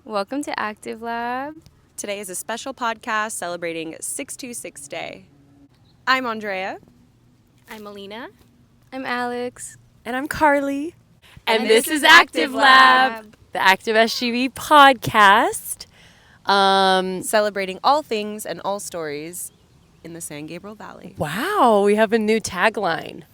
Welcome to ActiveLab. Today is a special podcast celebrating 626 Day. I'm Andrea. I'm Alina. I'm Alex. And I'm Carly. And this is ActiveLab, the ActiveSGV podcast. Celebrating all things and all stories in the San Gabriel Valley. Wow, we have a new tagline.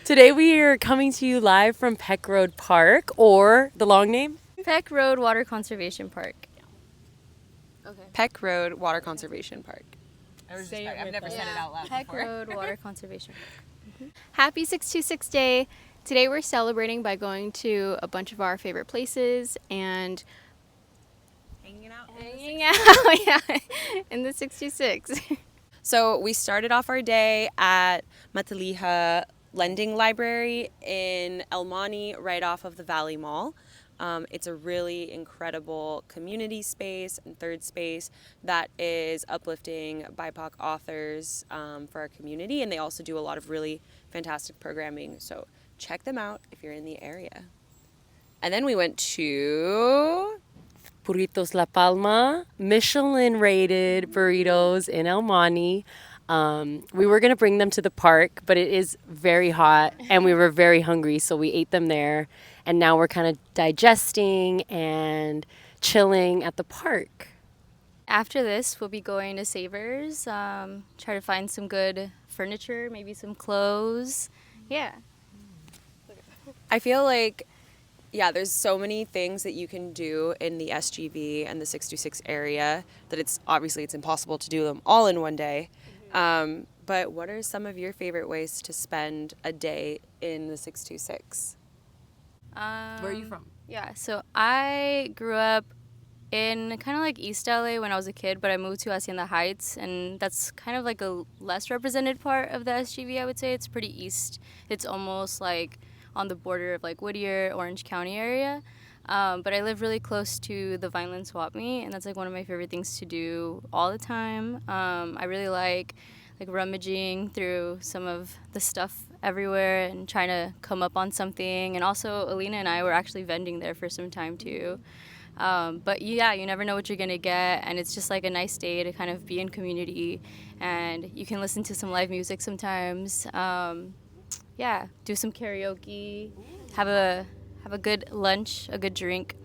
Today we are coming to you live from Peck Road Park, or the long name? Peck Water Conservation Park. Okay. Peck Road Water Conservation Park. I've never said it out loud Peck before. Road Water Conservation Park. Happy 626 Day. Today we're celebrating by going to a bunch of our favorite places and hanging out in the 626. So we started off our day at Matilija Lending Library in El Monte, right off of the Valley Mall. It's a really incredible community space and third space that is uplifting BIPOC authors for our community, and they also do a lot of really fantastic programming. So check them out if you're in the area. And then we went to Burritos La Palma, Michelin-rated burritos in El Monte. We were going to bring them to the park, but it is very hot, and we were very hungry, so we ate them there. And now we're kind of digesting and chilling at the park. After this, we'll be going to Savers, try to find some good furniture, maybe some clothes. Yeah. I feel like, there's so many things that you can do in the SGV and the 626 area that it's impossible to do them all in one day. But what are some of your favorite ways to spend a day in the 626? Where are you from? Yeah, so I grew up in kind of like East LA when I was a kid, but I moved to Hacienda Heights, and that's kind of like a less represented part of the SGV, I would say. It's pretty east. It's almost like on the border of like Whittier, Orange County area. But I live really close to the Vineland Swap Meet, and that's like one of my favorite things to do all the time. I really like rummaging through some of the stuff everywhere and trying to come up on something. And also Alina and I were actually vending there for some time too. But yeah, you never know what you're gonna get, and it's just like a nice day to kind of be in community, and you can listen to some live music sometimes. Do some karaoke, have a good lunch, a good drink.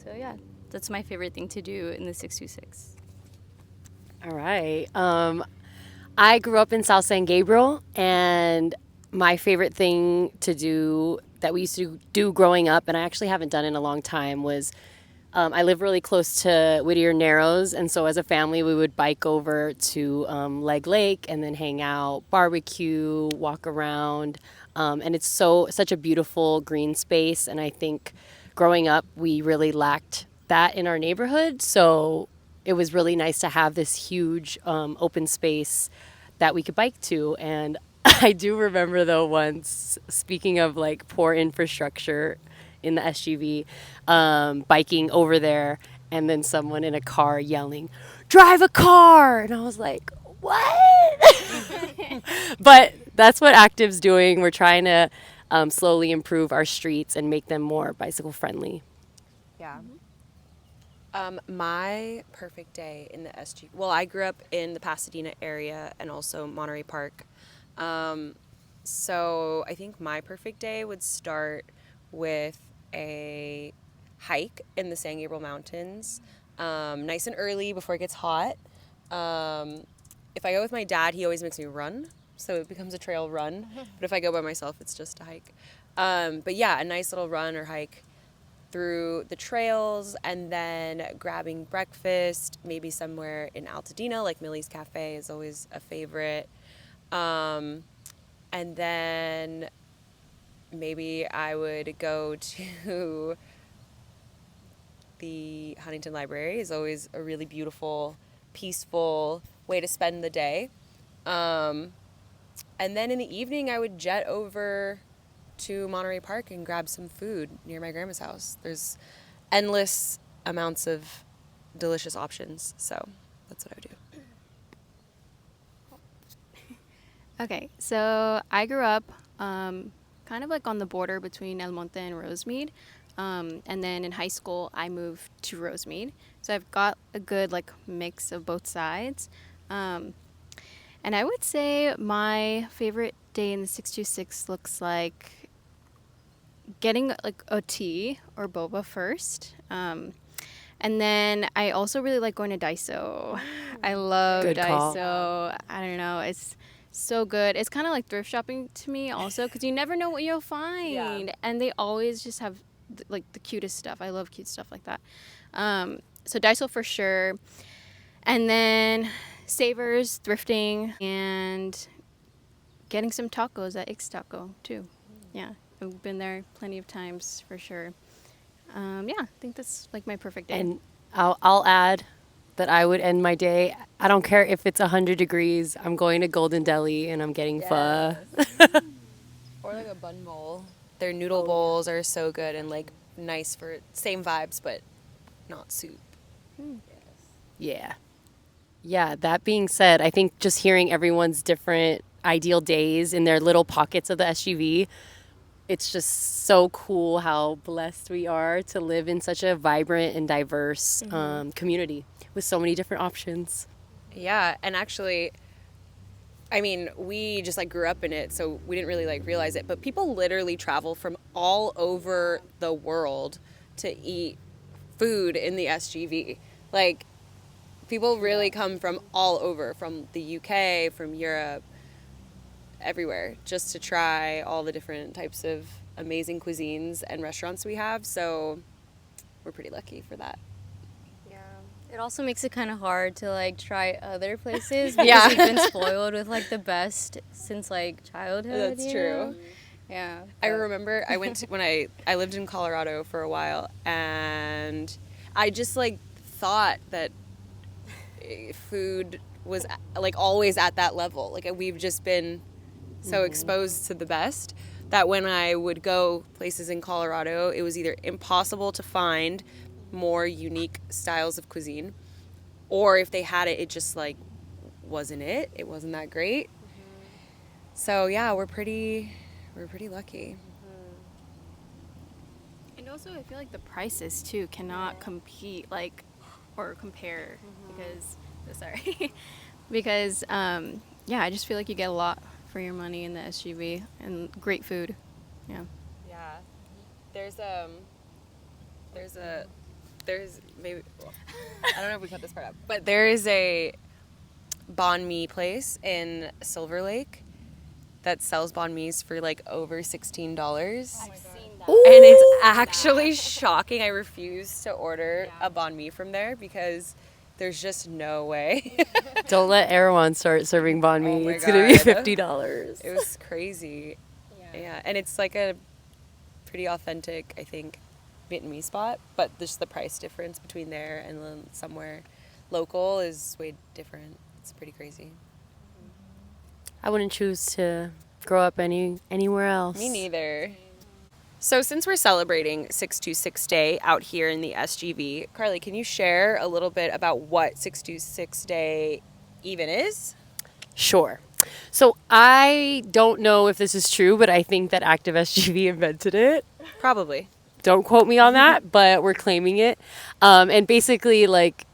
So yeah, that's my favorite thing to do in the 626. All right. I grew up in South San Gabriel, and my favorite thing to do that we used to do growing up, and I actually haven't done in a long time, was I live really close to Whittier Narrows, and so as a family we would bike over to Leg Lake and then hang out, barbecue, walk around, and it's such a beautiful green space, and I think growing up we really lacked that in our neighborhood, so it was really nice to have this huge open space that we could bike to. And I do remember though once, speaking of like poor infrastructure in the SGV, biking over there and then someone in a car yelling, "Drive a car!" And I was like, what? But that's what Active's doing. We're trying to slowly improve our streets and make them more bicycle friendly. Yeah. My perfect day in the SG. Well, I grew up in the Pasadena area and also Monterey Park. So I think my perfect day would start with a hike in the San Gabriel Mountains, nice and early before it gets hot. If I go with my dad, he always makes me run, so it becomes a trail run. But if I go by myself, it's just a hike. But yeah, a nice little run or hike through the trails, and then grabbing breakfast, maybe somewhere in Altadena, like Millie's Cafe is always a favorite. And then maybe I would go to the Huntington Library. Is always a really beautiful, peaceful way to spend the day. And then in the evening, I would jet over to Monterey Park and grab some food near my grandma's house. There's endless amounts of delicious options, so that's what I would do. Okay, so I grew up kind of like on the border between El Monte and Rosemead. And then in high school, I moved to Rosemead. So I've got a good like mix of both sides. And I would say my favorite day in the 626 looks like getting like a tea or boba first. And then I also really like going to Daiso. I love Good call. Daiso. I don't know. It's so good. It's kind of like thrift shopping to me also because you never know what you'll find. Yeah. And they always just have like the cutest stuff. I love cute stuff like that. So Daiso for sure. And then Savers, thrifting, and getting some tacos at Ix Taco too. Yeah, I've been there plenty of times for sure. Yeah, I think that's like my perfect day. And I'll add that I would end my day. I don't care if it's 100 degrees. I'm going to Golden Deli and I'm getting pho. Or like a bun bowl. Their noodle bowls are so good and like nice for same vibes, but not soup. Yeah. Yeah, that being said, I think just hearing everyone's different ideal days in their little pockets of the SGV, it's just so cool how blessed we are to live in such a vibrant and diverse community with so many different options. Yeah, and actually, I mean, we just like grew up in it, so we didn't really like realize it, but people literally travel from all over the world to eat food in the SGV. Like, people really come from all over, from the UK, from Europe, everywhere, just to try all the different types of amazing cuisines and restaurants we have. So we're pretty lucky for that. Yeah. It also makes it kind of hard to like try other places because Yeah. we've been spoiled with like the best since like childhood. That's you true. know? Yeah. I remember I went to, when I lived in Colorado for a while, and I just like thought that food was like always at that level. Like we've just been so exposed to the best that when I would go places in Colorado, it was either impossible to find more unique styles of cuisine, or if they had it, it just like wasn't it. It wasn't that great. So yeah, we're pretty lucky. And also, I feel like the prices too cannot compete like or compare because because yeah, I just feel like you get a lot for your money in the SGV and great food. Yeah. Yeah. There's maybe I don't know if we cut this part up, but there is a banh mi place in Silver Lake that sells banh mi's for like over $16. And it's actually shocking. I refuse to order a banh mi from there because there's just no way. Don't let Erewhon start serving banh mi. Oh my It's going to be God. $50. It was crazy. Yeah. And it's like a pretty authentic, I think, Vietnamese spot, but just the price difference between there and then somewhere local is way different. It's pretty crazy. I wouldn't choose to grow up anywhere else. Me neither. So since we're celebrating 626 Day out here in the SGV, Carly, can you share a little bit about what 626 Day even is? Sure. So I don't know if this is true, but I think that ActiveSGV invented it. Probably. Don't quote me on that, but we're claiming it. And basically, like,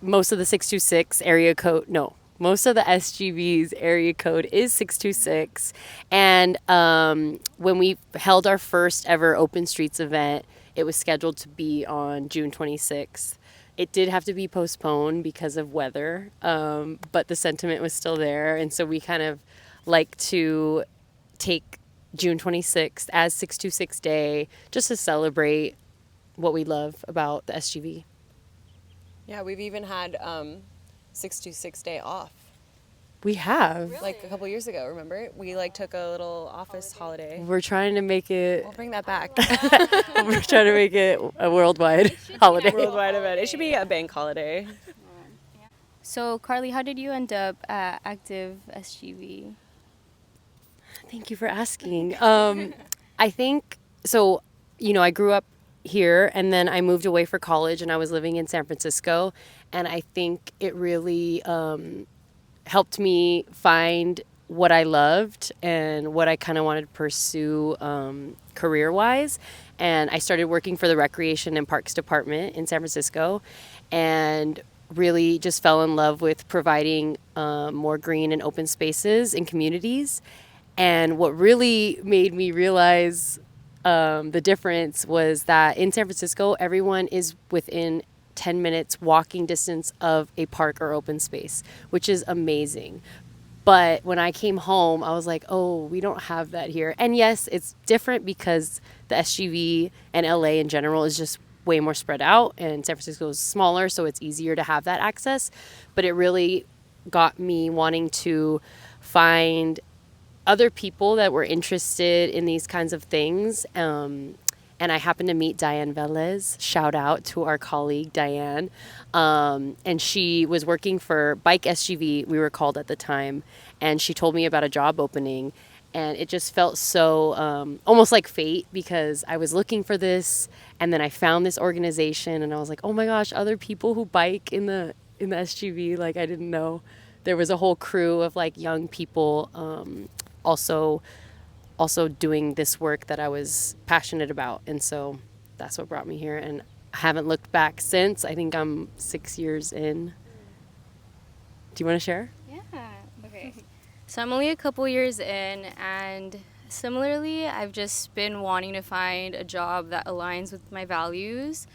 most of the 626 area code, no, most of the SGV's area code is 626. And when we held our first ever Open Streets event, it was scheduled to be on June 26th. It did have to be postponed because of weather, but the sentiment was still there. And so we kind of like to take June 26th as 626 Day just to celebrate what we love about the SGV. Yeah, we've even had 626 Day off. We have. Like a couple years ago, remember? We like took a little office holiday. We're trying to make it. We'll bring that back. We're trying to make it a worldwide holiday. Worldwide event. It should be a bank holiday. So, Carly, how did you end up at Active SGV? Thank you for asking. I think so. You know, I grew up here, and then I moved away for college, and I was living in San Francisco, and I think it really helped me find what I loved and what I kind of wanted to pursue career-wise. And I started working for the Recreation and Parks Department in San Francisco, and really just fell in love with providing more green and open spaces in communities. And what really made me realize the difference was that in San Francisco, everyone is within 10 minutes walking distance of a park or open space, which is amazing. But when I came home, I was like, oh, we don't have that here. And yes, it's different because the SGV and LA in general is just way more spread out, and San Francisco is smaller, so it's easier to have that access. But it really got me wanting to find other people that were interested in these kinds of things. And I happened to meet Diane Velez. Shout out to our colleague, Diane. And she was working for Bike SGV, we were called at the time. And she told me about a job opening. And it just felt so almost like fate, because I was looking for this. And then I found this organization, and I was like, oh my gosh, other people who bike in the SGV. Like, I didn't know there was a whole crew of like young people also doing this work that I was passionate about. And so that's what brought me here. And I haven't looked back since. I think I'm 6 years in. Do you want to share? Yeah. Okay. So I'm only a couple years in, and similarly, I've just been wanting to find a job that aligns with my values.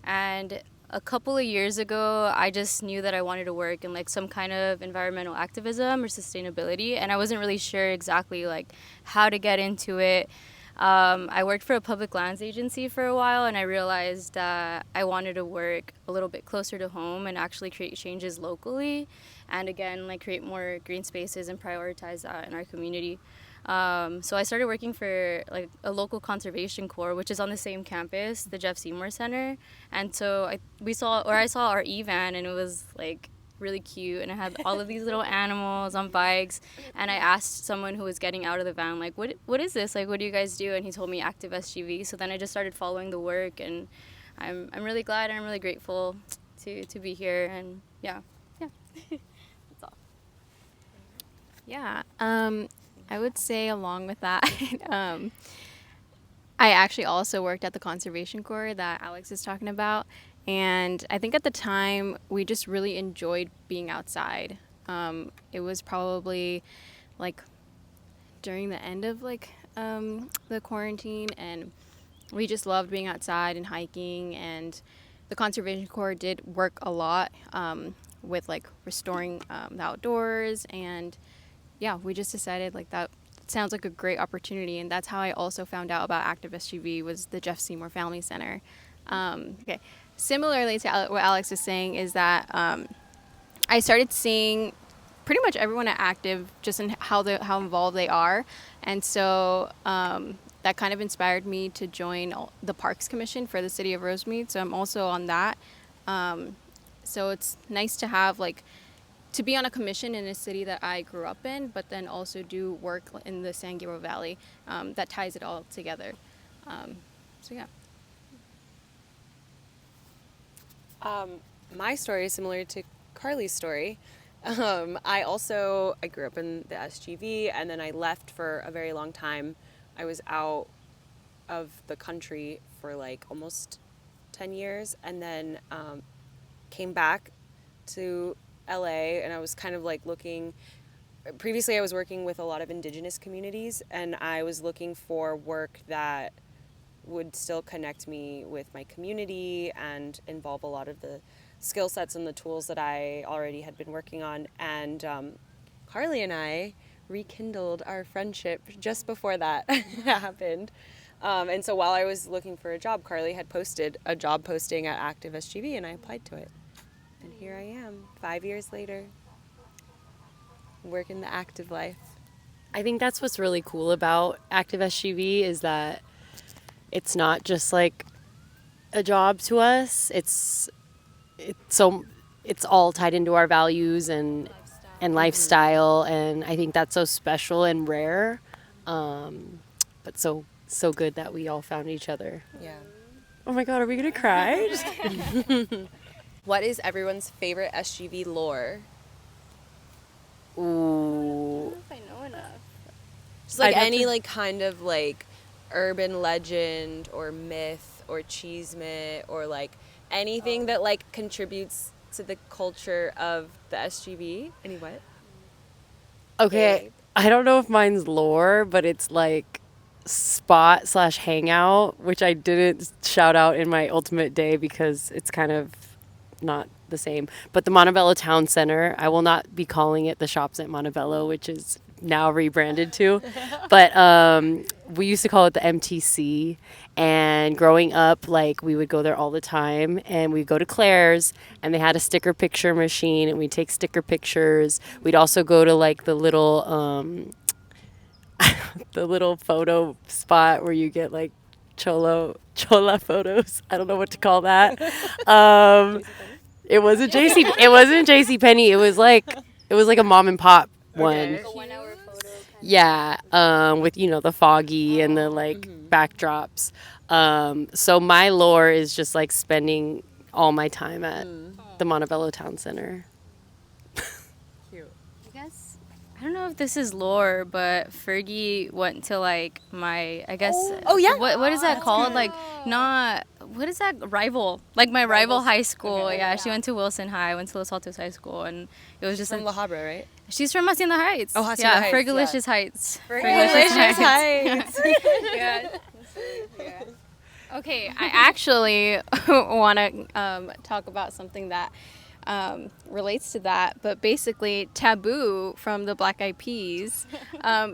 And a couple of years ago, I just knew that I wanted to work in like some kind of environmental activism or sustainability, and I wasn't really sure exactly like how to get into it. I worked for a public lands agency for a while, and I realized that I wanted to work a little bit closer to home and actually create changes locally, and again, like create more green spaces and prioritize that in our community. So I started working for like a local conservation corps, which is on the same campus, the Jeff Seymour Center. And so I saw our e-van, and it was like really cute, and it had all of these little animals on bikes. And I asked someone who was getting out of the van, like, what is this? Like, what do you guys do? And he told me ActiveSGV. So then I just started following the work, and I'm really glad and I'm really grateful to be here. And yeah. That's all. Yeah. I would say along with that, I actually also worked at the conservation corps that Alex is talking about. And I think at the time, we just really enjoyed being outside. It was probably like during the end of like the quarantine, and we just loved being outside and hiking. And the conservation corps did work a lot with like restoring the outdoors. And yeah, we just decided like that sounds like a great opportunity, and that's how I also found out about ActiveSGV was the Jeff Seymour Family Center. Okay, similarly to what Alex is saying is that I started seeing pretty much everyone at Active just in how involved they are, and so that kind of inspired me to join the Parks Commission for the City of Rosemead. So I'm also on that. So it's nice to have like to be on a commission in a city that I grew up in, but then also do work in the San Gabriel Valley that ties it all together. So yeah. My story is similar to Carly's story. I grew up in the SGV, and then I left for a very long time. I was out of the country for like almost 10 years, and then came back to LA, and I was kind of like looking. Previously, I was working with a lot of indigenous communities, and I was looking for work that would still connect me with my community and involve a lot of the skill sets and the tools that I already had been working on. And Carly and I rekindled our friendship just before that happened. And so while I was looking for a job, Carly had posted a job posting at ActiveSGV, and I applied to it. And here I am, 5 years later, working the active life. I think that's what's really cool about ActiveSGV is that it's not just like a job to us. It's all tied into our values and lifestyle, and I think that's so special and rare. But so good that we all found each other. Yeah. Oh my God, are we gonna cry? What is everyone's favorite SGV lore? Ooh. I don't know Just like I'd have any to- like kind of like urban legend or myth or cheesemate or like anything that like contributes to the culture of the SGV. Any what? Okay, Babe. I don't know if mine's lore, but it's like spot/hangout, which I didn't shout out in my ultimate day because it's kind of not the same. But the Montebello Town Center, I will not be calling it the Shops at Montebello, which is now rebranded to. But we used to call it the MTC. And growing up, like we would go there all the time, and we'd go to Claire's, and they had a sticker picture machine, and we'd take sticker pictures. We'd also go to like the little the little photo spot where you get like chola photos. I don't know what to call that. It wasn't JC Penney. It was like a mom and pop one. Okay. Yeah, with the foggy and the like backdrops. So my lore is just like spending all my time at the Montebello Town Center. Cute. I guess I don't know if this is lore, but Fergie went to like my Oh, yeah. what is that called? Like not what is that rival? Like my rival high school. Okay. Yeah, she went to Wilson High. I went to Los Altos High School, and it was just From a, La Habra, right? she's from Hacienda Heights. Oh, Hacienda Heights, Fergalicious Heights. Delicious Heights. Yeah. Okay, I actually want to talk about something that relates to that, but basically Taboo from the Black Eyed Peas.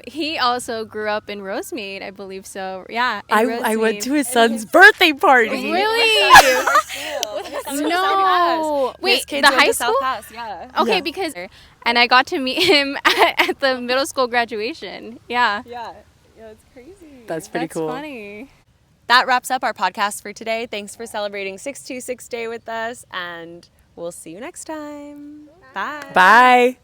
He also grew up in Rosemead, I believe so. Yeah, in I went Rosemead. to his son's birthday party. Really? No. Wait, the high school? Yeah. Okay, Yeah. because and I got to meet him at the middle school graduation. Yeah. Yeah. Yeah, it's crazy. That's pretty That's cool. funny. That wraps up our podcast for today. Thanks for celebrating 626 Day with us, and we'll see you next time. Bye. Bye.